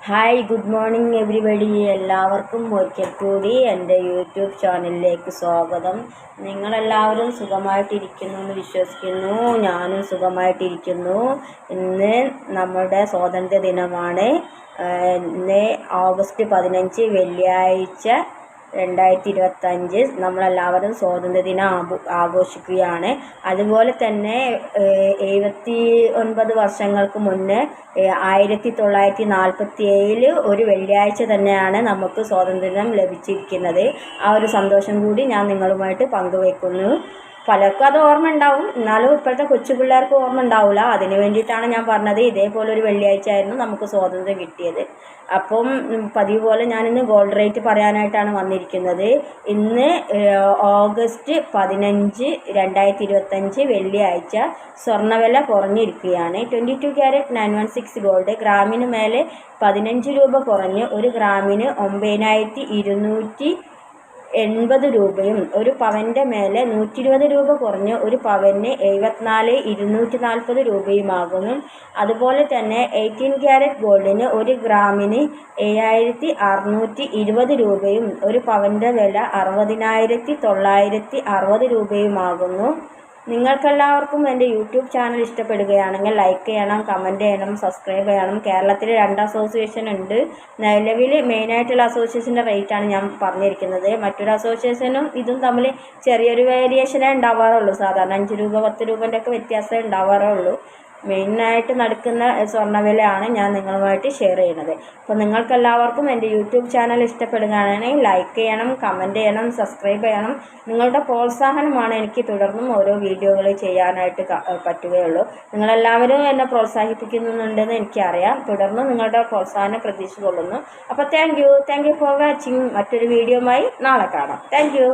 Hi good morning everybody. എല്ലാവർക്കും ഒരിക്കൽ കൂടി എൻ്റെ യൂട്യൂബ് ചാനലിലേക്ക് സ്വാഗതം. നിങ്ങളെല്ലാവരും സുഖമായിട്ടിരിക്കുന്നു എന്ന് വിശ്വസിക്കുന്നു. ഞാനും സുഖമായിട്ടിരിക്കുന്നു. ഇന്ന് നമ്മുടെ സ്വാതന്ത്ര്യ ദിനമാണ്. ഇന്ന് ഓഗസ്റ്റ് 15 വെള്ളിയാഴ്ച 2025 നമ്മളെല്ലാവരും സ്വാതന്ത്ര്യദിനം ആഘോഷിക്കുകയാണ്. അതുപോലെ തന്നെ 79 വർഷങ്ങൾക്ക് മുന്നേ 1947 ഒരു വെള്ളിയാഴ്ച തന്നെയാണ് നമുക്ക് സ്വാതന്ത്ര്യം ലഭിച്ചിരിക്കുന്നത്. ആ ഒരു സന്തോഷം കൂടി ഞാൻ നിങ്ങളുമായിട്ട് പങ്കുവയ്ക്കുന്നു. പലർക്കും അത് ഓർമ്മ ഉണ്ടാവും, എന്നാലും ഇപ്പോഴത്തെ കൊച്ചു പിള്ളേർക്ക് ഓർമ്മ ഉണ്ടാവില്ല. അതിന് വേണ്ടിയിട്ടാണ് ഞാൻ പറഞ്ഞത്. ഇതേപോലെ ഒരു വെള്ളിയാഴ്ച ആയിരുന്നു നമുക്ക് സ്വാതന്ത്ര്യം കിട്ടിയത്. അപ്പം പതിവ് പോലെ ഞാനിന്ന് ഗോൾഡ് റേറ്റ് പറയാനായിട്ടാണ് വന്നിരിക്കുന്നത്. ഇന്ന് ഓഗസ്റ്റ് 15 2025 വെള്ളിയാഴ്ച സ്വർണ്ണവില കുറഞ്ഞിരിക്കുകയാണ്. 22 ക്യാരറ്റ് 916 ഗോൾഡ് ഗ്രാമിന് മേലെ 15 രൂപ കുറഞ്ഞ് 1 ഗ്രാമിന് 9280 രൂപയും, ഒരു പവൻ്റെ മേലെ 120 രൂപ കുറഞ്ഞ് 1 പവന് 74,240 രൂപയുമാകുന്നു. അതുപോലെ തന്നെ 18 ക്യാരറ്റ് ഗോൾഡിന് 1 ഗ്രാമിന് 7,620 രൂപയും, 1 പവൻ്റെ വില 60,960 രൂപയുമാകുന്നു. നിങ്ങൾക്കെല്ലാവർക്കും എൻ്റെ യൂട്യൂബ് ചാനൽ ഇഷ്ടപ്പെടുകയാണെങ്കിൽ ലൈക്ക് ചെയ്യണം, കമൻറ്റ് ചെയ്യണം, സബ്സ്ക്രൈബ് ചെയ്യണം. കേരളത്തിൽ 2 അസോസിയേഷൻ ഉണ്ട്. നിലവിൽ മെയിനായിട്ടുള്ള അസോസിയേഷൻ്റെ റേറ്റാണ് ഞാൻ പറഞ്ഞിരിക്കുന്നത്. മറ്റൊരു അസോസിയേഷനും ഇതും തമ്മിൽ ചെറിയൊരു വേരിയേഷനേ ഉണ്ടാവാറുള്ളൂ. സാധാരണ 5 രൂപ 10 രൂപൻ്റെ ഒക്കെ വ്യത്യാസമേ ഉണ്ടാവാറുള്ളൂ. മെയിനായിട്ട് നടക്കുന്ന സ്വർണ്ണവിലയാണ് ഞാൻ നിങ്ങളുമായിട്ട് ഷെയർ ചെയ്യുന്നത്. അപ്പോൾ നിങ്ങൾക്കെല്ലാവർക്കും എൻ്റെ യൂട്യൂബ് ചാനൽ ഇഷ്ടപ്പെടുകയാണെങ്കിൽ ലൈക്ക് ചെയ്യണം, കമൻറ്റ് ചെയ്യണം, സബ്സ്ക്രൈബ് ചെയ്യണം. നിങ്ങളുടെ പ്രോത്സാഹനമാണ് എനിക്ക് തുടർന്നും ഓരോ വീഡിയോകൾ ചെയ്യാനായിട്ട് പറ്റുകയുള്ളൂ. നിങ്ങളെല്ലാവരും എന്നെ പ്രോത്സാഹിപ്പിക്കുന്നുണ്ടെന്ന് എനിക്കറിയാം. തുടർന്നും നിങ്ങളുടെ പ്രോത്സാഹനം പ്രതീക്ഷിച്ചുകൊള്ളുന്നു. അപ്പോൾ താങ്ക് യു ഫോർ വാച്ചിങ്. മറ്റൊരു വീഡിയോയുമായി നാളെ കാണാം. Thank you.